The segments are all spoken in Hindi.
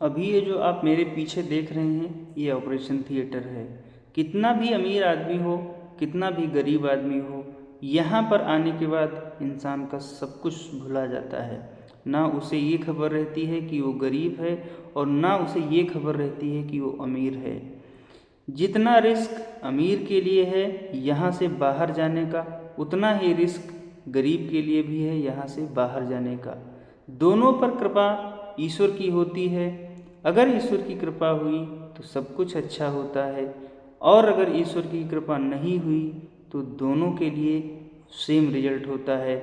अभी ये जो आप मेरे पीछे देख रहे हैं ये ऑपरेशन थिएटर है। कितना भी अमीर आदमी हो, कितना भी गरीब आदमी हो, यहाँ पर आने के बाद इंसान का सब कुछ भुला जाता है। ना उसे ये खबर रहती है कि वो गरीब है और ना उसे ये खबर रहती है कि वो अमीर है। जितना रिस्क अमीर के लिए है यहाँ से बाहर जाने का, उतना ही रिस्क गरीब के लिए भी है यहाँ से बाहर जाने का। दोनों पर कृपा ईश्वर की होती है। अगर ईश्वर की कृपा हुई तो सब कुछ अच्छा होता है, और अगर ईश्वर की कृपा नहीं हुई तो दोनों के लिए सेम रिजल्ट होता है।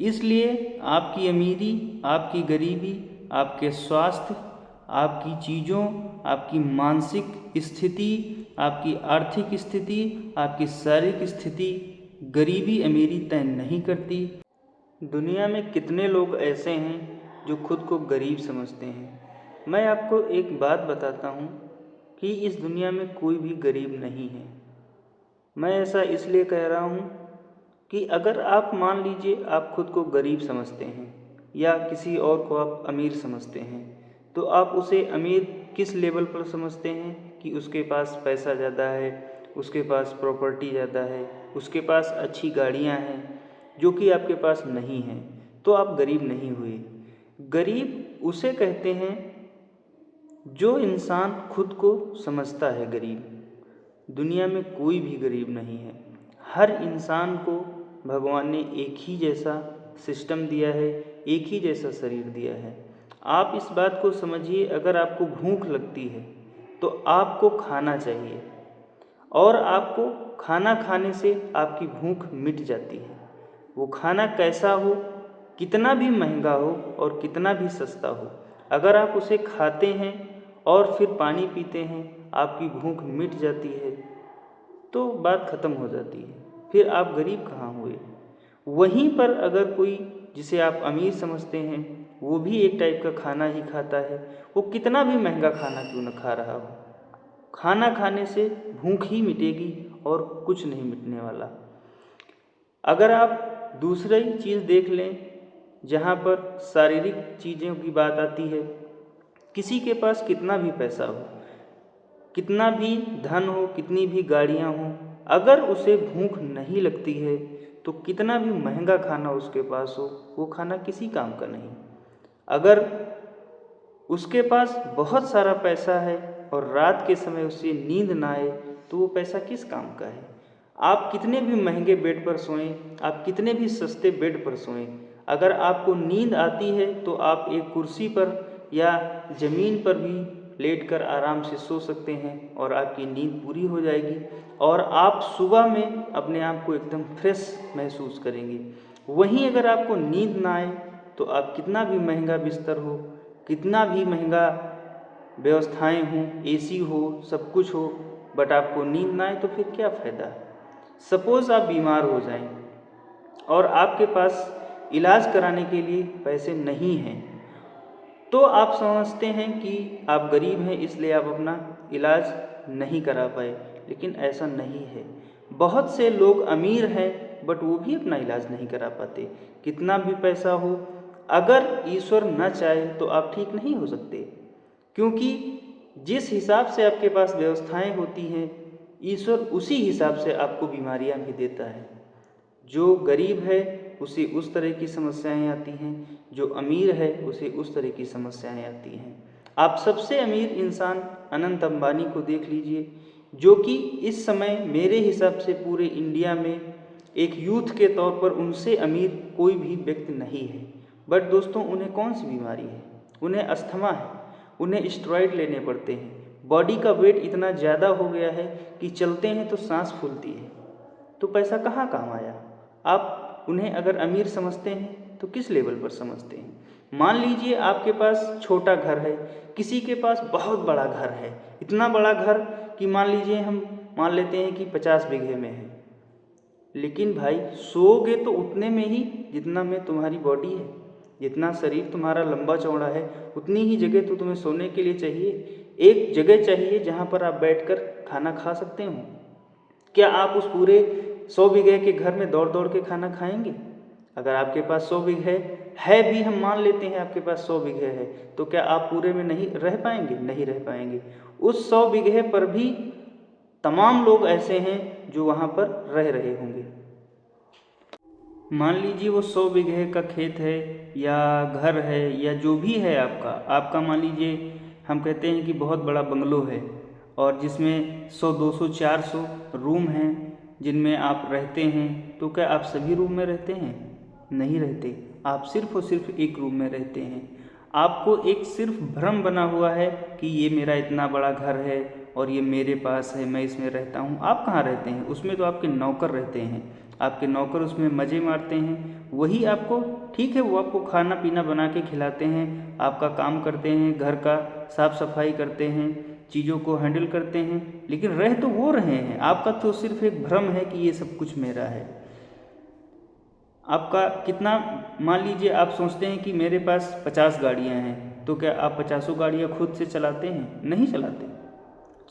इसलिए आपकी अमीरी, आपकी गरीबी, आपके स्वास्थ्य, आपकी चीज़ों, आपकी मानसिक स्थिति, आपकी आर्थिक स्थिति, आपकी शारीरिक स्थिति गरीबी अमीरी तय नहीं करती। दुनिया में कितने लोग ऐसे हैं जो खुद को गरीब समझते हैं। मैं आपको एक बात बताता हूँ कि इस दुनिया में कोई भी गरीब नहीं है। मैं ऐसा इसलिए कह रहा हूँ कि अगर आप मान लीजिए आप खुद को गरीब समझते हैं या किसी और को आप अमीर समझते हैं, तो आप उसे अमीर किस लेवल पर समझते हैं कि उसके पास पैसा ज़्यादा है, उसके पास प्रॉपर्टी ज़्यादा है, उसके पास अच्छी गाड़ियाँ हैं, जो कि आपके पास नहीं है, तो आप गरीब नहीं हुए। गरीब उसे कहते हैं जो इंसान खुद को समझता है गरीब। दुनिया में कोई भी गरीब नहीं है। हर इंसान को भगवान ने एक ही जैसा सिस्टम दिया है, एक ही जैसा शरीर दिया है। आप इस बात को समझिए, अगर आपको भूख लगती है तो आपको खाना चाहिए, और आपको खाना खाने से आपकी भूख मिट जाती है। वो खाना कैसा हो, कितना भी महंगा हो और कितना भी सस्ता हो, अगर आप उसे खाते हैं और फिर पानी पीते हैं, आपकी भूख मिट जाती है, तो बात ख़त्म हो जाती है। फिर आप गरीब कहाँ हुए। वहीं पर अगर कोई जिसे आप अमीर समझते हैं वो भी एक टाइप का खाना ही खाता है, वो कितना भी महंगा खाना क्यों न खा रहा हो, खाना खाने से भूख ही मिटेगी और कुछ नहीं मिटने वाला। अगर आप दूसरी चीज़ देख लें, जहाँ पर शारीरिक चीज़ों की बात आती है, किसी के पास कितना भी पैसा हो, कितना भी धन हो, कितनी भी गाड़ियाँ हों, अगर उसे भूख नहीं लगती है तो कितना भी महंगा खाना उसके पास हो, वो खाना किसी काम का नहीं। अगर उसके पास बहुत सारा पैसा है और रात के समय उसे नींद ना आए तो वो पैसा किस काम का है। आप कितने भी महंगे बेड पर सोएं, आप कितने भी सस्ते बेड पर सोएं, अगर आपको नींद आती है तो आप एक कुर्सी पर या ज़मीन पर भी लेटकर आराम से सो सकते हैं और आपकी नींद पूरी हो जाएगी, और आप सुबह में अपने आप को एकदम फ्रेश महसूस करेंगे। वहीं अगर आपको नींद ना आए तो आप कितना भी महंगा बिस्तर हो, कितना भी महंगा व्यवस्थाएं हों, एसी हो, सब कुछ हो, बट आपको नींद ना आए तो फिर क्या फ़ायदा। सपोज़ आप बीमार हो जाएं और आपके पास इलाज कराने के लिए पैसे नहीं हैं, तो आप समझते हैं कि आप गरीब हैं इसलिए आप अपना इलाज नहीं करा पाए, लेकिन ऐसा नहीं है। बहुत से लोग अमीर हैं बट वो भी अपना इलाज नहीं करा पाते। कितना भी पैसा हो, अगर ईश्वर न चाहे तो आप ठीक नहीं हो सकते, क्योंकि जिस हिसाब से आपके पास व्यवस्थाएं होती हैं, ईश्वर उसी हिसाब से आपको बीमारियां भी देता है। जो गरीब है उसे उस तरह की समस्याएं आती हैं, जो अमीर है उसे उस तरह की समस्याएं आती हैं। आप सबसे अमीर इंसान अनंत अंबानी को देख लीजिए, जो कि इस समय मेरे हिसाब से पूरे इंडिया में एक यूथ के तौर पर उनसे अमीर कोई भी व्यक्ति नहीं है। बट दोस्तों, उन्हें कौन सी बीमारी है? उन्हें अस्थमा है, उन्हें स्टेरॉइड लेने पड़ते हैं, बॉडी का वेट इतना ज़्यादा हो गया है कि चलते हैं तो सांस फूलती है। तो पैसा कहाँ काम आया। आप उन्हें अगर अमीर समझते हैं तो किस लेवल पर समझते हैं। मान लीजिए आपके पास छोटा घर है, किसी के पास बहुत बड़ा घर है, इतना बड़ा घर कि मान लीजिए हम मान लेते हैं कि 50 बीघे में है, लेकिन भाई सोओगे तो उतने में ही जितना में तुम्हारी बॉडी है, जितना शरीर तुम्हारा लंबा चौड़ा है, उतनी ही जगह तो तुम्हें सोने के लिए चाहिए। एक जगह चाहिए जहाँ पर आप बैठकर खाना खा सकते हो। क्या आप उस पूरे 100 बीघे के घर में दौड़ दौड़ के खाना खाएंगे? अगर आपके पास 100 बीघे है भी, हम मान लेते हैं आपके पास 100 बीघे है, तो क्या आप पूरे में नहीं रह पाएंगे? नहीं रह पाएंगे। उस 100 बीघे पर भी तमाम लोग ऐसे हैं जो वहाँ पर रह रहे होंगे। मान लीजिए वो 100 बीघे का खेत है या घर है या जो भी है आपका मान लीजिए हम कहते हैं कि बहुत बड़ा बंगलो है और जिसमें 100, 200, 400 रूम हैं जिनमें आप रहते हैं, तो क्या आप सभी रूम में रहते हैं? नहीं रहते। आप सिर्फ और सिर्फ एक रूम में रहते हैं। आपको एक सिर्फ भ्रम बना हुआ है कि ये मेरा इतना बड़ा घर है और ये मेरे पास है, मैं इसमें रहता हूँ। आप कहाँ रहते हैं? उसमें तो आपके नौकर रहते हैं। आपके नौकर उसमें मज़े मारते हैं। वही आपको, ठीक है, वो आपको खाना पीना बना के खिलाते हैं, आपका काम करते हैं, घर का साफ सफाई करते हैं, चीज़ों को हैंडल करते हैं, लेकिन रह तो वो रहे हैं। आपका तो सिर्फ एक भ्रम है कि ये सब कुछ मेरा है। आपका कितना, मान लीजिए आप सोचते हैं कि मेरे पास 50 गाड़ियाँ हैं, तो क्या आप 50 गाड़ियाँ खुद से चलाते हैं? नहीं चलाते।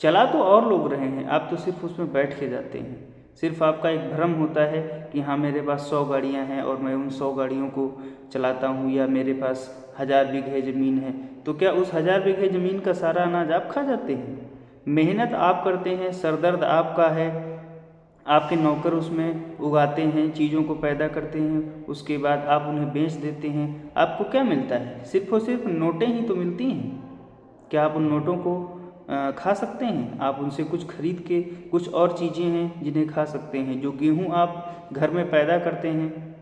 चला तो और लोग रहे हैं, आप तो सिर्फ उसमें बैठ के जाते हैं। सिर्फ आपका एक भ्रम होता है कि हाँ मेरे पास 100 गाड़ियाँ हैं और मैं उन 100 गाड़ियों को चलाता हूँ, या मेरे पास 1000 बीघे ज़मीन है। तो क्या उस 1000 बीघे ज़मीन का सारा अनाज आप खा जाते हैं? मेहनत आप करते हैं, सरदर्द आपका है, आपके नौकर उसमें उगाते हैं, चीज़ों को पैदा करते हैं, उसके बाद आप उन्हें बेच देते हैं। आपको क्या मिलता है? सिर्फ और सिर्फ नोटें ही तो मिलती हैं। क्या आप उन नोटों को खा सकते हैं? आप उनसे कुछ खरीद के, कुछ और चीज़ें हैं जिन्हें खा सकते हैं। जो गेहूँ आप घर में पैदा करते हैं,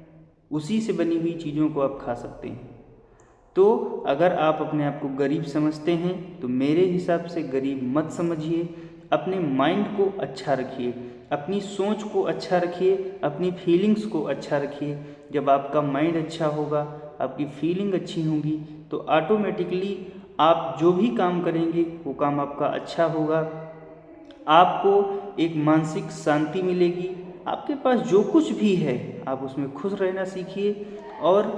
उसी से बनी हुई चीज़ों को आप खा सकते हैं। तो अगर आप अपने आप को गरीब समझते हैं तो मेरे हिसाब से गरीब मत समझिए। अपने माइंड को अच्छा रखिए, अपनी सोच को अच्छा रखिए, अपनी फीलिंग्स को अच्छा रखिए। जब आपका माइंड अच्छा होगा, आपकी फीलिंग अच्छी होगी, तो ऑटोमेटिकली आप जो भी काम करेंगे वो काम आपका अच्छा होगा। आपको एक मानसिक शांति मिलेगी। आपके पास जो कुछ भी है आप उसमें खुश रहना सीखिए और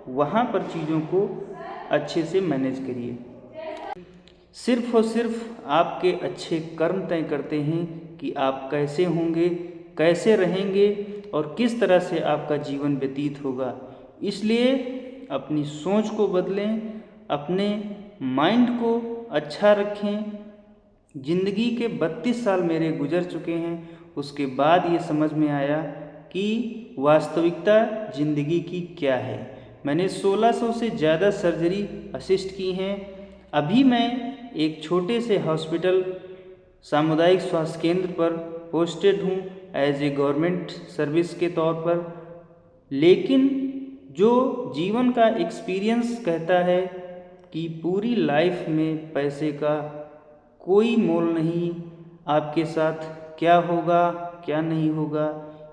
वहाँ पर चीज़ों को अच्छे से मैनेज करिए। सिर्फ और सिर्फ आपके अच्छे कर्म तय करते हैं कि आप कैसे होंगे, कैसे रहेंगे और किस तरह से आपका जीवन व्यतीत होगा। इसलिए अपनी सोच को बदलें, अपने माइंड को अच्छा रखें। ज़िंदगी के 32 साल मेरे गुजर चुके हैं, उसके बाद ये समझ में आया कि वास्तविकता ज़िंदगी की क्या है। मैंने 1600 से ज़्यादा सर्जरी असिस्ट की हैं। अभी मैं एक छोटे से हॉस्पिटल, सामुदायिक स्वास्थ्य केंद्र पर पोस्टेड हूँ एज ए गवर्नमेंट सर्विस के तौर पर। लेकिन जो जीवन का एक्सपीरियंस कहता है कि पूरी लाइफ में पैसे का कोई मोल नहीं। आपके साथ क्या होगा, क्या नहीं होगा,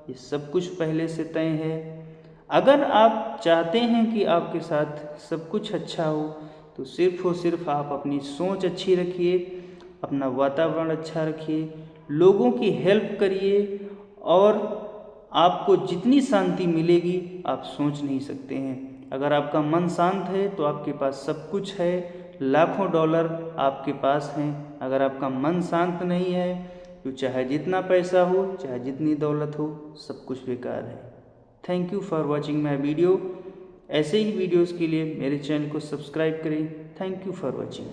ये सब कुछ पहले से तय है। अगर आप चाहते हैं कि आपके साथ सब कुछ अच्छा हो, तो सिर्फ और सिर्फ आप अपनी सोच अच्छी रखिए, अपना वातावरण अच्छा रखिए, लोगों की हेल्प करिए, और आपको जितनी शांति मिलेगी आप सोच नहीं सकते हैं। अगर आपका मन शांत है तो आपके पास सब कुछ है, लाखों डॉलर आपके पास हैं। अगर आपका मन शांत नहीं है तो चाहे जितना पैसा हो, चाहे जितनी दौलत हो, सब कुछ बेकार है। Thank you for watching my video. ऐसे ही वीडियोज़ के लिए मेरे चैनल को सब्सक्राइब करें। Thank you for watching.